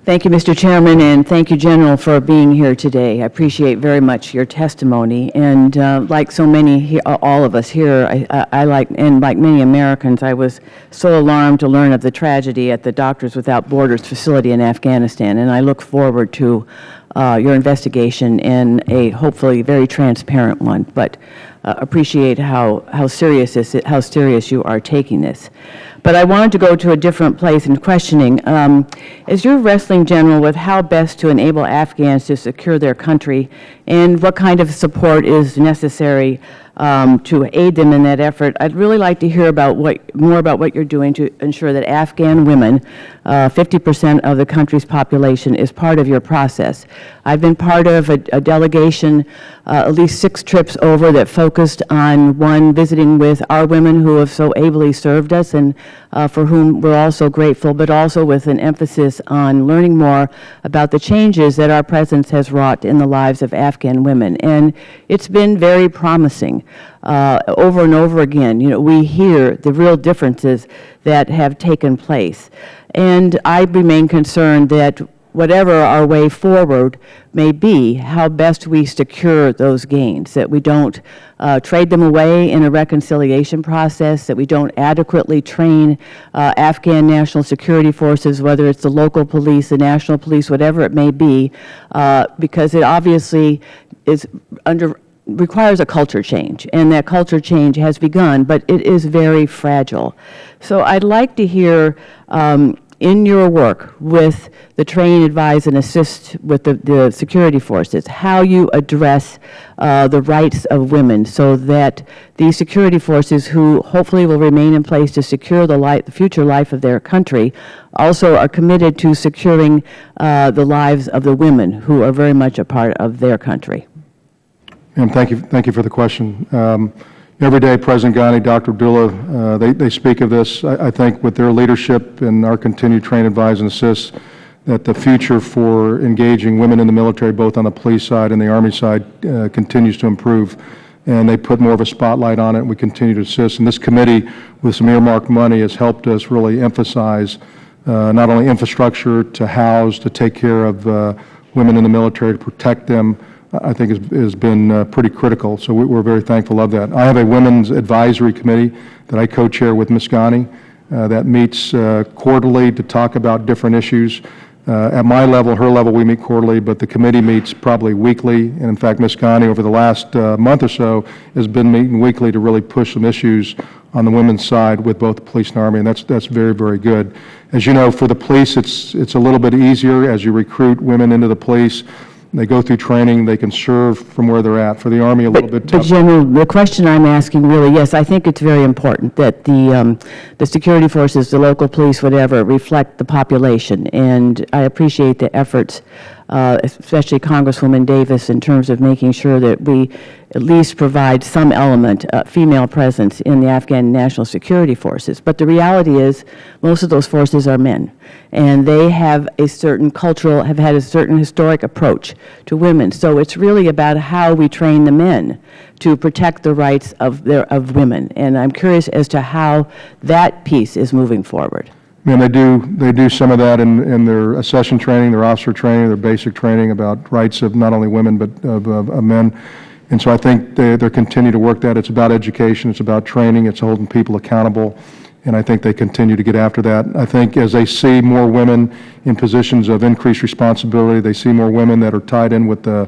Thank you, Mr. Chairman, and thank you, General, for being here today. I appreciate very much your testimony. And like so many, all of us here, like many Americans, I was so alarmed to learn of the tragedy at the Doctors Without Borders facility in Afghanistan. And I look forward to your investigation and a hopefully very transparent one. But appreciate how serious you are taking this. But I wanted to go to a different place in questioning. As you're wrestling, General, with how best to enable Afghans to secure their country and what kind of support is necessary to aid them in that effort, I'd really like to hear more about what you're doing to ensure that Afghan women, 50% of the country's population, is part of your process. I've been part of a delegation, at least 6 trips over, that focused on, one, visiting with our women who have so ably served us and for whom we're also grateful, but also with an emphasis on learning more about the changes that our presence has wrought in the lives of Afghan women. And it's been very promising. Over and over again, we hear the real differences that have taken place. And I remain concerned that whatever our way forward may be, how best we secure those gains, that we don't trade them away in a reconciliation process, that we don't adequately train Afghan national security forces, whether it's the local police, the national police, whatever it may be, because it obviously requires a culture change, and that culture change has begun, but it is very fragile. So I'd like to hear in your work with the train, advise, and assist with the security forces, how you address the rights of women so that these security forces, who hopefully will remain in place to secure the future life of their country, also are committed to securing the lives of the women who are very much a part of their country. And thank you for the question. Every day, President Ghani, Dr. Abdullah, they speak of this. I think with their leadership and our continued train, advise, and assist, that the future for engaging women in the military, both on the police side and the Army side, continues to improve. And they put more of a spotlight on it, and we continue to assist. And this committee, with some earmarked money, has helped us really emphasize not only infrastructure to house, to take care of women in the military, to protect them, I think has been pretty critical. So we're very thankful of that. I have a women's advisory committee that I co-chair with Ms. Ghani that meets quarterly to talk about different issues. At my level, her level, we meet quarterly, but the committee meets probably weekly. And in fact, Ms. Ghani, over the last month or so, has been meeting weekly to really push some issues on the women's side with both the police and Army, and that's very, very good. As you know, for the police, it's a little bit easier as you recruit women into the police. They go through training, they can serve from where they're at. For the Army, a little bit tougher. But General, the question I'm asking really, yes, I think it's very important that the security forces, the local police, whatever, reflect the population. And I appreciate the efforts, especially Congresswoman Davis, in terms of making sure that we at least provide some element, female presence in the Afghan National Security Forces. But the reality is most of those forces are men, and they have a certain have had a certain historic approach to women. So it's really about how we train the men to protect the rights of women. And I'm curious as to how that piece is moving forward. And they do some of that in their accession training, their officer training, their basic training about rights of not only women but of men. And so I think they're continue to work that. It's about education, it's about training, it's holding people accountable, and I think they continue to get after that. I think as they see more women in positions of increased responsibility, they see more women that are tied in with the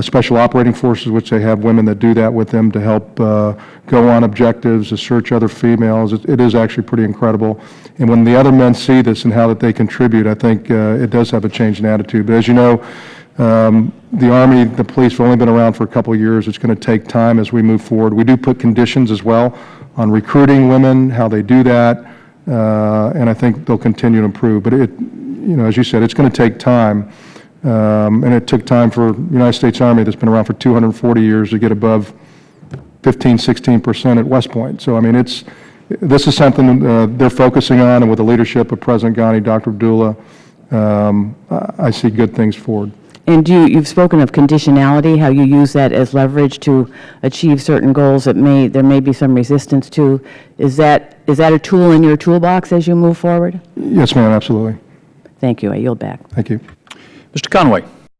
special operating forces, which they have women that do that with them to help go on objectives, to search other females. It is actually pretty incredible. And when the other men see this and how that they contribute, I think it does have a change in attitude. But as you know, the Army, the police have only been around for a couple of years. It's going to take time as we move forward. We do put conditions as well on recruiting women, how they do that, and I think they'll continue to improve. But as you said, it's going to take time, and it took time for the United States Army that's been around for 240 years to get above 15, 16% at West Point. So I mean, this is something they're focusing on, and with the leadership of President Ghani, Dr. Abdullah, I see good things forward. And you've spoken of conditionality, how you use that as leverage to achieve certain goals that there may be some resistance to. Is that a tool in your toolbox as you move forward? Yes, ma'am, absolutely. Thank you. I yield back. Thank you. Mr. Conway.